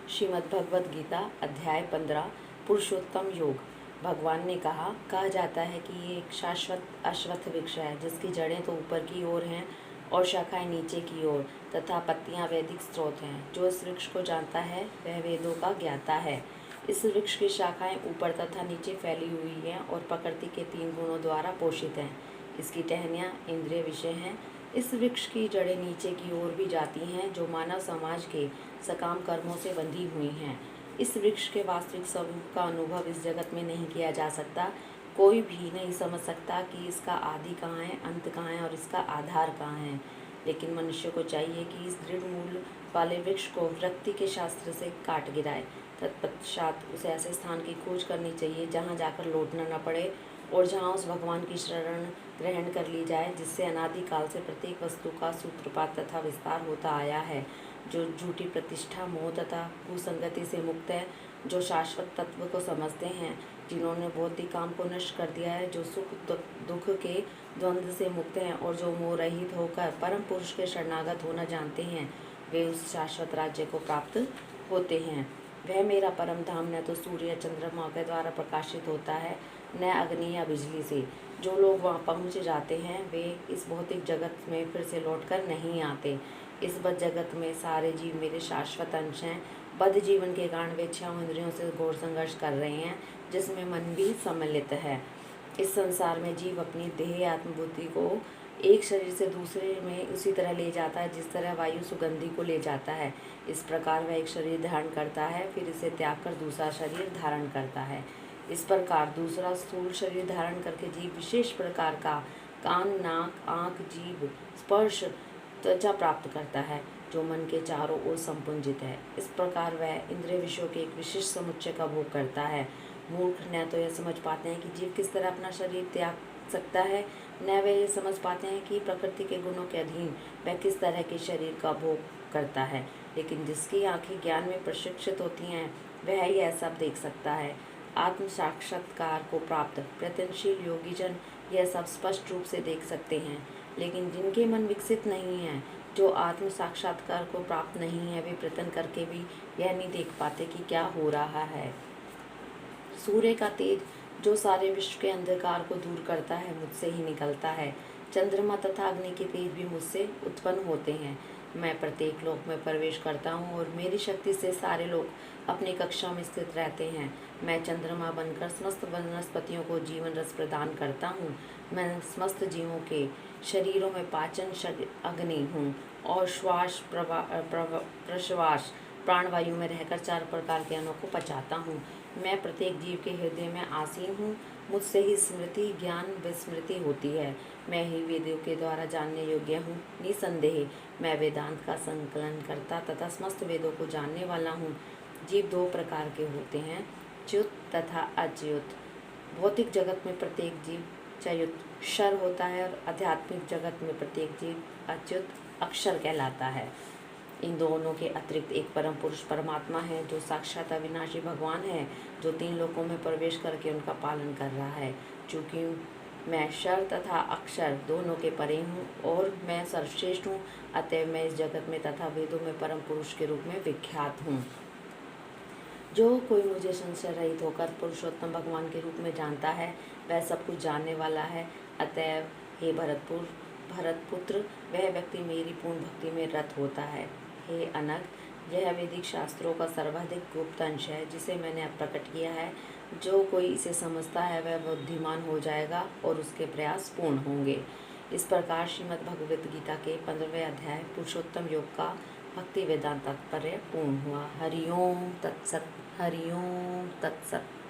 श्रीमद् भगवद गीता अध्याय 15 पुरुषोत्तम योग। भगवान ने कहा जाता है कि ये एक शाश्वत अश्वत्थ वृक्ष है जिसकी जड़ें तो ऊपर की ओर हैं और शाखाएं नीचे की ओर तथा पत्तियां वैदिक स्रोत हैं। जो इस वृक्ष को जानता है वह वेदों का ज्ञाता है। इस वृक्ष की शाखाएं ऊपर तथा नीचे फैली हुई हैं और प्रकृति के 3 गुणों द्वारा पोषित हैं। इसकी टहनियाँ इंद्रिय विषय हैं। इस वृक्ष की जड़ें नीचे की ओर भी जाती हैं जो मानव समाज के सकाम कर्मों से बंधी हुई हैं। इस वृक्ष के वास्तविक स्वरूप का अनुभव इस जगत में नहीं किया जा सकता। कोई भी नहीं समझ सकता कि इसका आदि कहाँ है, अंत कहाँ है और इसका आधार कहाँ है। लेकिन मनुष्य को चाहिए कि इस दृढ़ मूल वाले वृक्ष को विरक्ति के शास्त्र से काट गिराए। तत्पश्चात उसे ऐसे स्थान की खोज करनी चाहिए जहाँ जाकर लौटना न पड़े और जहाँ उस भगवान की शरण ग्रहण कर ली जाए जिससे अनादिकाल से प्रत्येक वस्तु का सूत्रपात तथा विस्तार होता आया है, जो झूठी प्रतिष्ठा, मोह तथा कुसंगति से मुक्त है, जो शाश्वत तत्व को समझते हैं, जिन्होंने बौद्धिक काम को नष्ट कर दिया है, जो सुख दुख के द्वंद्व से मुक्त हैं और जो मोह रहित होकर परम पुरुष के शरणागत होना जानते हैं, वे उस शाश्वत राज्य को प्राप्त होते हैं। वह मेरा परम धाम न तो सूर्य चंद्रमा के द्वारा प्रकाशित होता है, न अग्नि या बिजली से। जो लोग वहाँ पहुँच जाते हैं वे इस भौतिक जगत में फिर से लौटकर नहीं आते। इस बद्ध जगत में सारे जीव मेरे शाश्वत अंश हैं। बद्ध जीवन के कारण वे इच्छाओं इंद्रियों से घोर संघर्ष कर रहे हैं, जिसमें मन भी सम्मिलित है। इस संसार में जीव अपनी देह आत्मबुद्धि को एक शरीर से दूसरे में उसी तरह ले जाता है जिस तरह वायु सुगंधि को ले जाता है। इस प्रकार वह एक शरीर धारण करता है, फिर इसे त्याग कर दूसरा शरीर धारण करता है। इस प्रकार दूसरा स्थूल शरीर धारण करके जीव विशेष प्रकार का कान, नाक, आँख, जीभ, स्पर्श, त्वचा प्राप्त करता है, जो मन के चारों ओर संपुंजित है। इस प्रकार वह इंद्रिय विषयों के एक विशिष्ट समुच्चय का भोग करता है। मूर्ख न तो यह समझ पाते हैं कि जीव किस तरह अपना शरीर त्याग सकता है, न वे ये समझ पाते हैं कि प्रकृति के गुणों के अधीन वह किस तरह के शरीर का भोग करता है। लेकिन जिसकी आंखें ज्ञान में प्रशिक्षित होती हैं वह यह सब देख सकता है। आत्म साक्षात्कार को प्राप्त प्रयत्नशील योगीजन यह सब स्पष्ट रूप से देख सकते हैं, लेकिन जिनके मन विकसित नहीं हैं, जो आत्म साक्षात्कार को प्राप्त नहीं है, वे प्रयत्न करके भी यह नहीं देख पाते कि क्या हो रहा है। सूर्य का तेज जो सारे विश्व के अंधकार को दूर करता है मुझसे ही निकलता है। चंद्रमा तथा अग्नि के तेज भी मुझसे उत्पन्न होते हैं। मैं प्रत्येक लोक में प्रवेश करता हूँ और मेरी शक्ति से सारे लोग अपनी कक्षा में स्थित रहते हैं। मैं चंद्रमा बनकर समस्त वनस्पतियों को जीवन रस प्रदान करता हूँ। मैं समस्त जीवों के शरीरों में पाचन अग्नि हूँ और श्वास प्रश्वास प्राणवायु में रहकर 4 प्रकार के अन्नों को पचाता हूँ। मैं प्रत्येक जीव के हृदय में आसीन हूँ। मुझसे ही स्मृति, ज्ञान, विस्मृति होती है। मैं ही वेदों के द्वारा जानने योग्य हूँ। निसंदेह मैं वेदांत का संकलन करता तथा समस्त वेदों को जानने वाला हूँ। जीव 2 प्रकार के होते हैं, च्युत तथा अच्युत। भौतिक जगत में प्रत्येक जीव च्युत क्षर होता है और आध्यात्मिक जगत में प्रत्येक जीव अच्युत अक्षर कहलाता है। इन दोनों के अतिरिक्त एक परम पुरुष परमात्मा है जो साक्षात अविनाशी भगवान है, जो 3 लोकों में प्रवेश करके उनका पालन कर रहा है। चूँकि मैं क्षर तथा अक्षर दोनों के परे हूँ और मैं सर्वश्रेष्ठ हूँ, अतएव मैं इस जगत में तथा वेदों में परम पुरुष के रूप में विख्यात हूँ। जो कोई मुझे संशय रहित होकर पुरुषोत्तम भगवान के रूप में जानता है वह सब कुछ जानने वाला है। अतएव हे भरतपुत्र, वह व्यक्ति मेरी पूर्ण भक्ति में रत होता है। हे अनग, यह वैदिक शास्त्रों का सर्वाधिक गुप्त अंश है जिसे मैंने अब प्रकट किया है। जो कोई इसे समझता है वह बुद्धिमान हो जाएगा और उसके प्रयास पूर्ण होंगे। इस प्रकार श्रीमद् भगवद गीता के 15वें अध्याय पुरुषोत्तम योग का भक्ति वेदांत तात्पर्य पूर्ण हुआ। हरि ओम तत्सत। हरि ओम तत्सत।